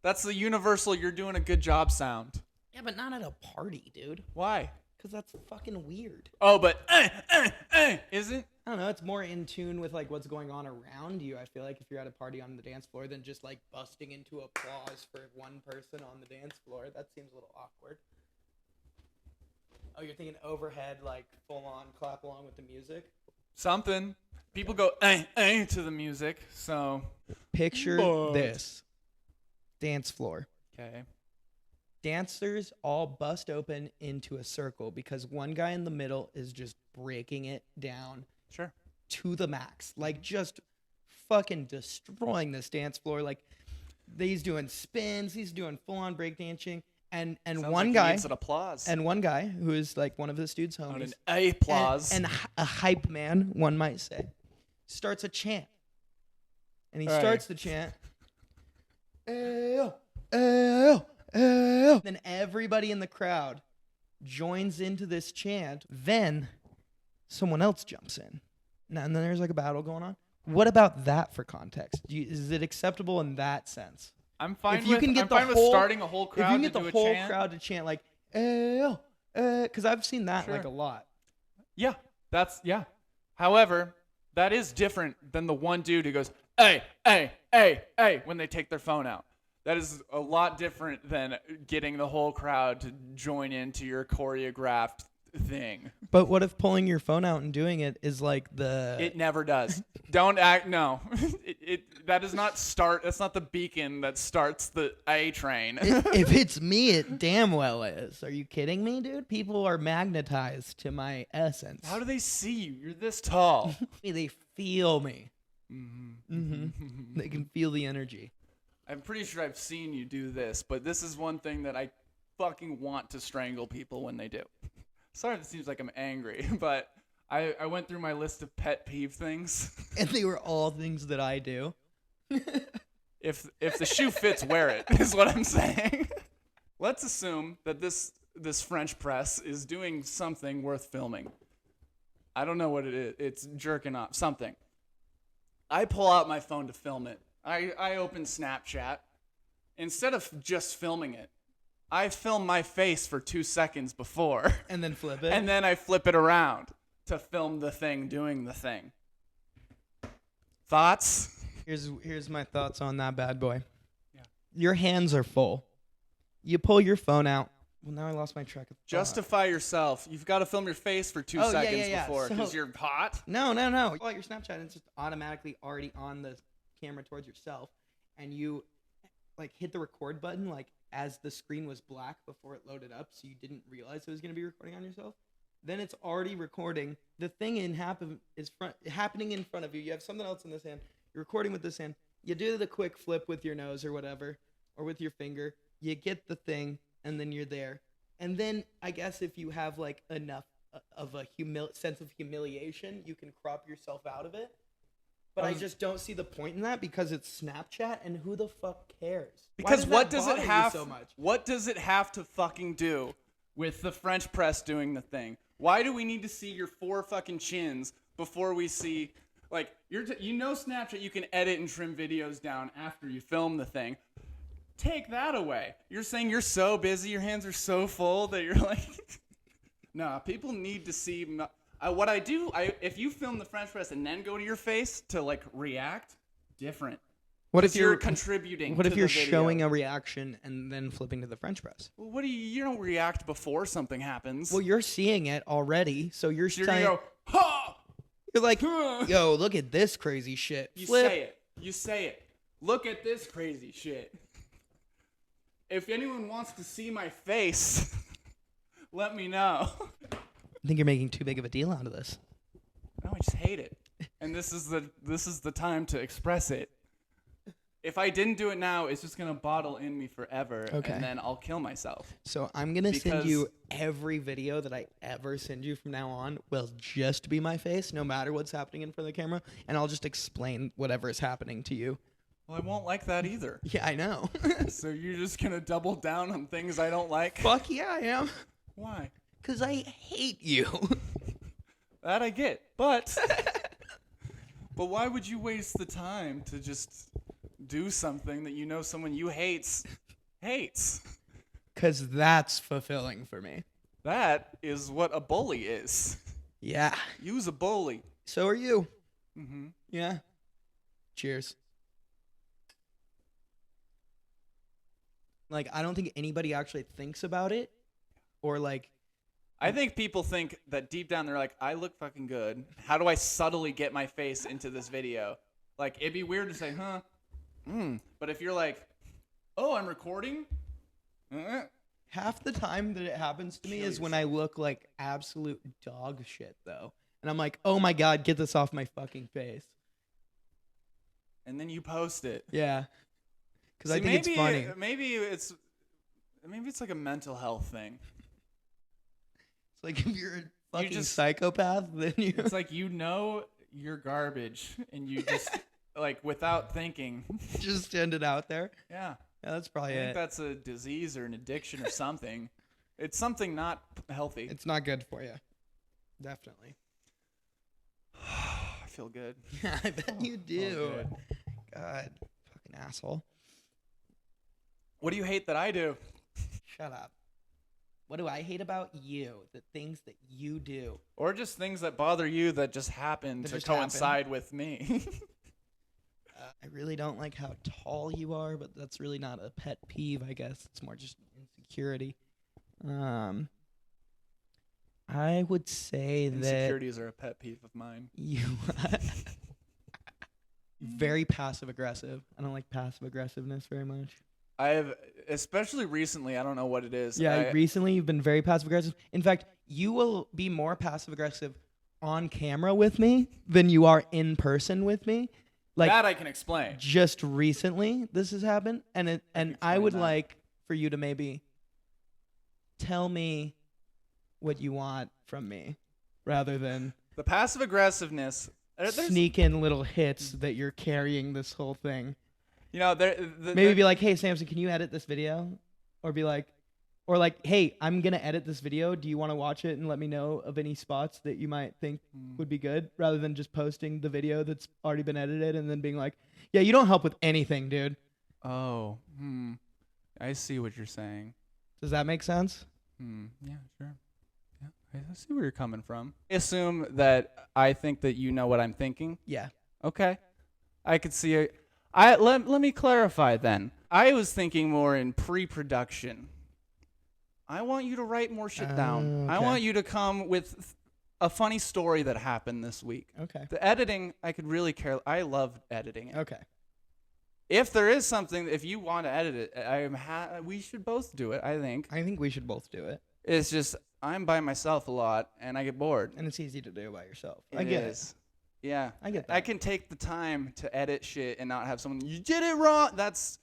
That's the universal "you're doing a good job" sound. Yeah, but not at a party, dude. Why? Because that's fucking weird. Oh, but isn't? I don't know. It's more in tune with like what's going on around you. I feel like if you're at a party on the dance floor, than just like busting into applause for one person on the dance floor. That seems a little awkward. Oh, you're thinking overhead, like full on clap along with the music? Something. People go to the music, so. Picture this. Dance floor. Okay. Dancers all bust open into a circle because one guy in the middle is just breaking it down. Sure. To the max. Like just fucking destroying this dance floor. Like he's doing spins, he's doing full on breakdancing. And Sounds one like guy he needs an applause. and one guy who is like one of this dude's homies. An applause. And a hype man, one might say, starts a chant. And he All right. starts the chant. Ayo, ayo, ayo. Then everybody in the crowd joins into this chant. Then someone else jumps in. And then there's like a battle going on. What about that for context? Is it acceptable in that sense? I'm fine If you with, can get I'm the fine whole, with starting a whole crowd if you can get to the do whole a chant. crowd to chant like, ayo, because I've seen that like a lot. Yeah, yeah. However, that is different than the one dude who goes, hey, when they take their phone out. That is a lot different than getting the whole crowd to join into your choreographed thing. But what if pulling your phone out and doing it is like the... It never does. Don't act, no. That does not start, that's not the beacon that starts the A train. If it's me, it damn well is. Are you kidding me, dude? People are magnetized to my essence. How do they see you? You're this tall. They feel me. Mm-hmm. They can feel the energy. I'm pretty sure I've seen you do this, but this is one thing that I fucking want to strangle people when they do. Sorry if it seems like I'm angry, but I went through my list of pet peeve things. And they were all things that I do. If the shoe fits, wear it, is what I'm saying. Let's assume that this French press is doing something worth filming. I don't know what it is. It's jerking off, something. I pull out my phone to film it. I open Snapchat. Instead of just filming it, I film my face for 2 seconds before. And then flip it. And then I flip it around to film the thing doing the thing. Thoughts? Here's my thoughts on that bad boy. Yeah. Your hands are full. You pull your phone out. Well, now I lost my track of thought. Justify yourself. You've got to film your face for 2 seconds before because you're hot. No. You pull out your Snapchat and it's just automatically already on the camera towards yourself. And you like hit the record button like as the screen was black before it loaded up, so you didn't realize it was going to be recording on yourself. Then it's already recording. The thing happening in front of you. You have something else in this hand. You're recording with this hand. You do the quick flip with your nose or whatever, or with your finger. You get the thing, and then you're there. And then I guess if you have like enough of a sense of humiliation, you can crop yourself out of it. But I just don't see the point in that because it's Snapchat, and who the fuck cares? Because what does it have so much? What does it have to fucking do with the French press doing the thing? Why do we need to see your 4 fucking chins before we see like Snapchat you can edit and trim videos down after you film the thing. Take that away. You're saying you're so busy, your hands are so full that you're like nah, people need to see what I do, if you film the French press and then go to your face to like react, different. What if you're contributing? What if to you're the video. showing a reaction and then flipping to the French press? Well, what do you don't react before something happens. Well, you're seeing it already, so you're You're saying, gonna go, ha! you're like, yo, look at this crazy shit. You Flip. say it. You say it. Look at this crazy shit. If anyone wants to see my face, let me know. I think you're making too big of a deal out of this. No, I just hate it. And this is the time to express it. If I didn't do it now, it's just going to bottle in me forever, Okay. and then I'll kill myself. So I'm going to send you every video that I ever send you from now on will just be my face, no matter what's happening in front of the camera, and I'll just explain whatever is happening to you. Well, I won't like that either. Yeah, I know. So you're just going to double down on things I don't like? Fuck yeah, I am. Why? Because I hate you. That I get. But why would you waste the time to just do something that you know someone you hates. Because that's fulfilling for me. That is what a bully is. Yeah. Use a bully. So are you. Mm-hmm. Yeah. Cheers. Like, I don't think anybody actually thinks about it, or like, I think people think that deep down they're like, I look fucking good. How do I subtly get my face into this video? Like, it'd be weird to say, huh? But if you're like, oh, I'm recording? half the time that it happens to me is when I look like absolute dog shit, though. And I'm like, oh my God, get this off my fucking face. And then you post it. Yeah. Because I think it's funny. Maybe it's like a mental health thing. It's like if you're a fucking psychopath, then you... It's like you know you're garbage, and you just, like, without thinking... just send it out there? Yeah. Yeah, that's probably I think that's a disease or an addiction or something. It's something not healthy. It's not good for you. Definitely. I feel good. Yeah, I bet you do. Good. God, fucking asshole. What do you hate that I do? Shut up. What do I hate about you? The things that you do. Or just things that bother you that just happen to coincide with me. I really don't like how tall you are, but that's really not a pet peeve, I guess. It's more just insecurity. I would say that... Insecurities are a pet peeve of mine. You... very passive-aggressive. I don't like passive-aggressiveness very much. Especially recently, I don't know what it is. Yeah, recently you've been very passive-aggressive. In fact, you will be more passive-aggressive on camera with me than you are in person with me. Like, that I can explain. Just recently this has happened, and I would like for you to maybe tell me what you want from me rather than the passive-aggressiveness. Sneak in little hits that you're carrying this whole thing. You know, maybe be like, hey, Samson, can you edit this video? Or be like, hey, I'm going to edit this video. Do you want to watch it and let me know of any spots that you might think would be good? Rather than just posting the video that's already been edited and then being like, yeah, you don't help with anything, dude. Oh, I see what you're saying. Does that make sense? Yeah, sure. Yeah, I see where you're coming from. I assume that I think that you know what I'm thinking. Yeah. Okay. I could see it. Let me clarify then. I was thinking more in pre-production. I want you to write more shit down. Okay. I want you to come with a funny story that happened this week. Okay. The editing, I could really care. I love editing it. Okay. If there is something, if you want to edit it, we should both do it, I think. I think we should both do it. It's just, I'm by myself a lot, and I get bored. And it's easy to do by yourself. I get it. Yeah. I get that. I can take the time to edit shit and not have someone, you did it wrong. That's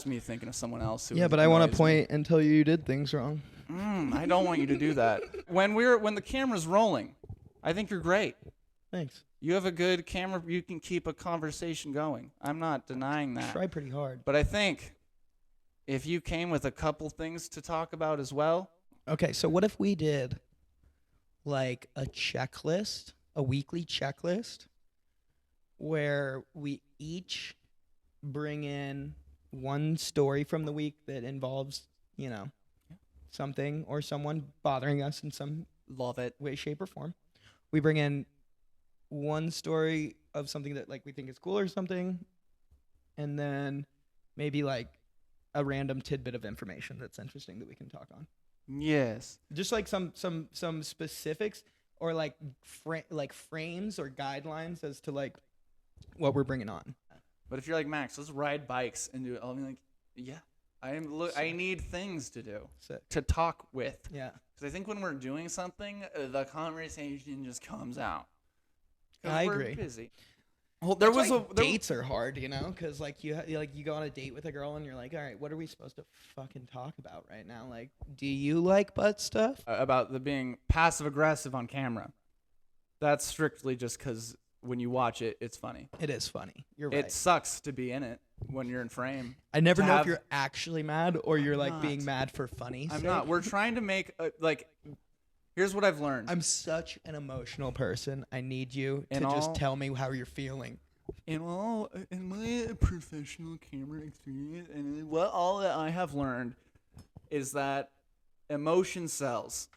me thinking of someone else. Yeah, but I want to point and tell you did things wrong. I don't want you to do that. When the camera's rolling, I think you're great. Thanks. You have a good camera. You can keep a conversation going. I'm not denying that. Try pretty hard. But I think if you came with a couple things to talk about as well. Okay, so what if we did like a checklist, a weekly checklist, where we each bring in one story from the week that involves, something or someone bothering us in some way, shape, or form. We bring in one story of something that we think is cool or something, and then maybe a random tidbit of information that's interesting that we can talk on. Yes. Just some specifics or frames or guidelines as to what we're bringing on. But if you're like, Max, let's ride bikes and do it, I'll be like, yeah. I need things to do. To talk with. Yeah. Because I think when we're doing something, the conversation just comes out. I we're agree. Busy. Well, dates are hard, because you go on a date with a girl and you're like, all right, what are we supposed to fucking talk about right now? Do you like butt stuff? About the being passive aggressive on camera. That's strictly just because when you watch it, it's funny. It is funny. You're right. It sucks to be in it when you're in frame. I never know if you're actually mad or you're being mad for funny. I'm not. We're trying to make here's what I've learned. I'm such an emotional person. I need you to just tell me how you're feeling. In my professional camera experience, and what all that I have learned is that emotion sells.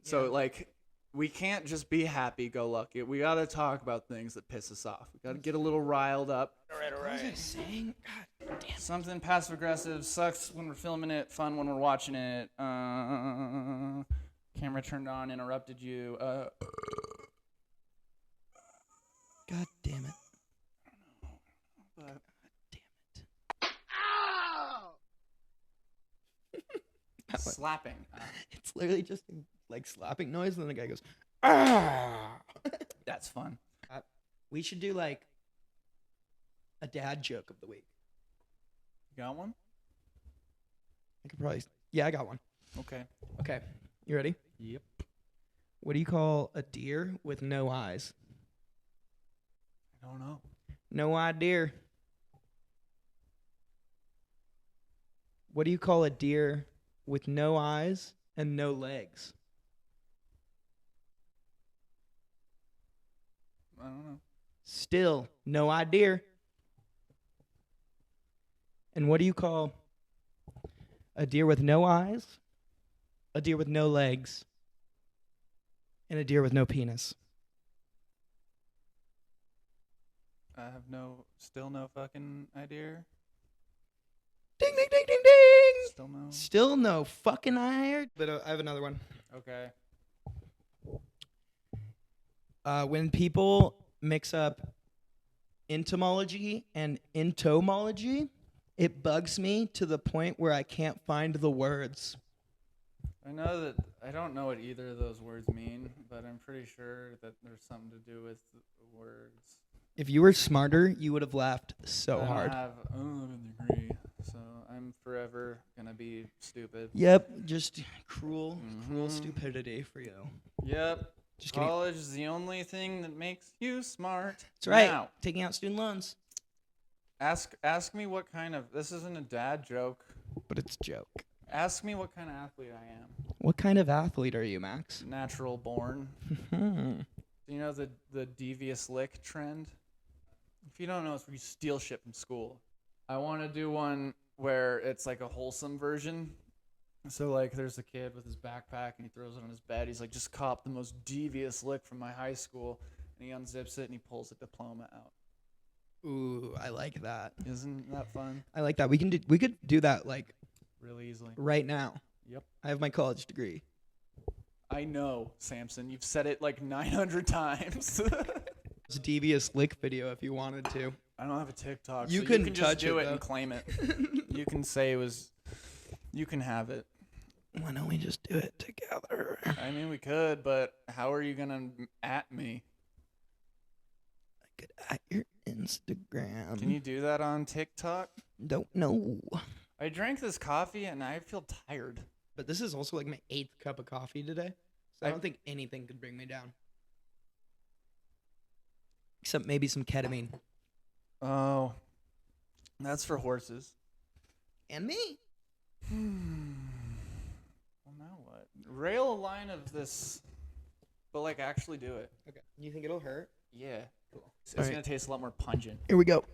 So Yeah. like, we can't just be happy-go-lucky. We gotta talk about things that piss us off. We gotta get a little riled up. What was I saying? God damn. Something passive-aggressive sucks when we're filming it, fun when we're watching it. Camera turned on, interrupted you. God damn it. But God damn slapping. it. It's literally just like slapping noise, and then the guy goes, ah. That's fun. We should do like a dad joke of the week. You got one? I could probably. Yeah, I got one. Okay. Okay. You ready? Yep. What do you call a deer with no eyes? I don't know. No eye deer. What do you call a deer with no eyes and no legs? I don't know. Still no eye deer. And what do you call a deer with no eyes, a deer with no legs, and a deer with no penis? I have still no fucking idea. Ding, ding, ding, ding, ding. Still no. Still no fucking eye. But I have another one. Okay. When people mix up entomology and entomology, it bugs me to the point where I can't find the words. I know that I don't know what either of those words mean, but I'm pretty sure that there's something to do with words. If you were smarter, you would have laughed so I hard. don't have a degree, so I'm forever gonna be stupid. Yep, just cruel Mhm. stupidity for you. Yep. Just kidding. College is the only thing that makes you smart. That's right. Now, Taking out student loans. ask me what kind of. This isn't a dad joke. But it's a joke. Ask me what kind of athlete I am. What kind of athlete are you, Max? Natural born. You know the devious lick trend? If you don't know, it's where you steal shit from school. I want to do one where it's like a wholesome version. So like there's a kid with his backpack and he throws it on his bed. He's like, just cop the most devious lick from my high school. And he unzips it and he pulls a diploma out. Ooh, I like that. Isn't that fun? I like that. We could do that like Really easily. right now. Yep. I have my college degree. I know, Samson. You've said it like 900 times. It's a devious lick video if you wanted to. I don't have a TikTok. You so couldn't you can just touch do it, it and though. claim it. You can say it was. You can have it. Why don't we just do it together? I mean, we could, but how are you gonna at me? I could at your Instagram. Can you do that on TikTok? Don't know. I drank this coffee and I feel tired. But this is also like my 8th cup of coffee today. So I don't think anything could bring me down. Except maybe some ketamine. Oh, that's for horses. And me. Well, now what? Rail a line of this, but like actually do it. Okay. You think it'll hurt? Yeah. Cool. It's Alright. gonna taste a lot more pungent. Here we go.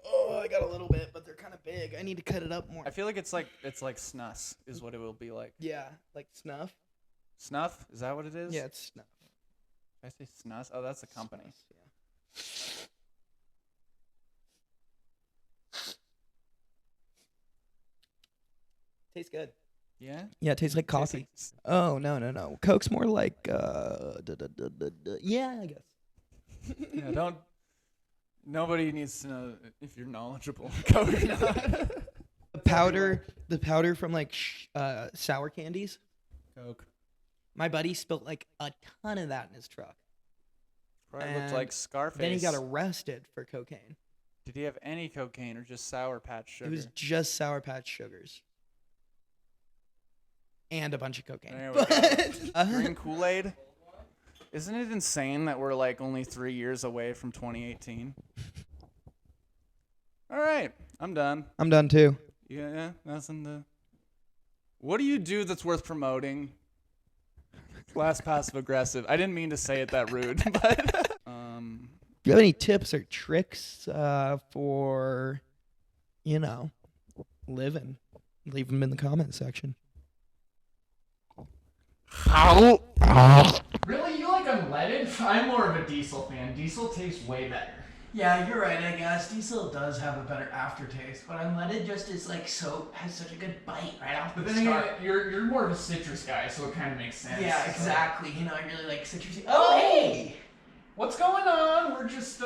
Oh, I got a little bit, but they're kind of big. I need to cut it up more. I feel like it's like snus is what it will be like. Yeah, like snuff. Snuff? Is that what it is? Yeah, it's snuff. Did I say snus? Oh, that's a company. Snuff, yeah. Tastes good. Yeah. Yeah, it tastes like coffee. Oh, no. Coke's more like yeah, I guess. Yeah, don't. Nobody needs to know if you're knowledgeable. Coke or not. The powder from like sour candies. Coke. My buddy spilled like a ton of that in his truck. Probably looked And like Scarface. Then he got arrested for cocaine. Did he have any cocaine or just Sour Patch sugar? It was just Sour Patch sugars. And a bunch of cocaine. There we go. Green Kool-Aid? Isn't it insane that we're like only 3 years away from 2018? All right, I'm done. I'm done too. Yeah, nothing to. What do you do that's worth promoting? Last passive aggressive. I didn't mean to say it that rude, but Do you have any tips or tricks for, living? Leave them in the comment section. Really, you like unleaded? I'm more of a diesel fan. Diesel tastes way better. Yeah, you're right, I guess. Diesel does have a better aftertaste, but unleaded just is like has such a good bite right off the But then start. again, you're more of a citrus guy, so it kind of makes sense. Yeah, exactly. I really like citrusy. Oh, hey! What's going on? We're just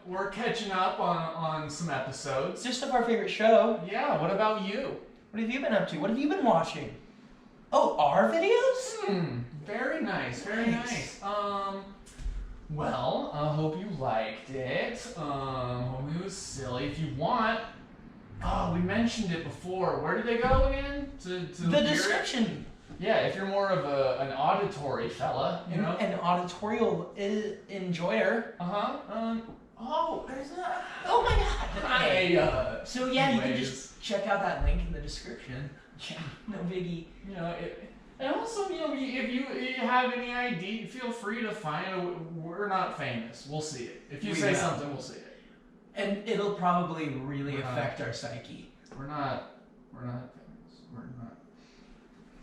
we're catching up on some episodes. Just of our favorite show. Yeah, what about you? What have you been up to? What have you been watching? Oh, our videos? Very nice, very nice. Well, I hope you liked it. Hope it was silly. If you want, we mentioned it before. Where did they go again? To The description. Yeah, if you're more of an auditory fella, you know. An auditorial enjoyer. There's a... Oh my god! Okay. So yeah, you can just check out that link in the description. Yeah, no biggie. And also, if you have any idea, feel free to find. We're not famous. We'll see it. If you say something, we'll see it. And it'll probably really affect our psyche. We're not famous. We're not.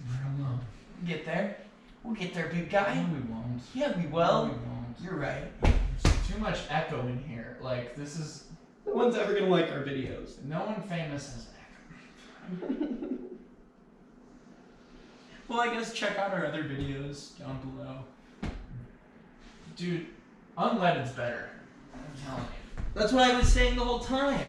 We're alone. Get there? We'll get there, big guy. No, we won't. Yeah, we will. No, we won't. You're right. There's too much echo in here. Like, this is... No one's ever gonna like our videos. No one famous has echo. Well, I guess check out our other videos down below. Dude, unleaded's better. I'm telling you. That's what I was saying the whole time.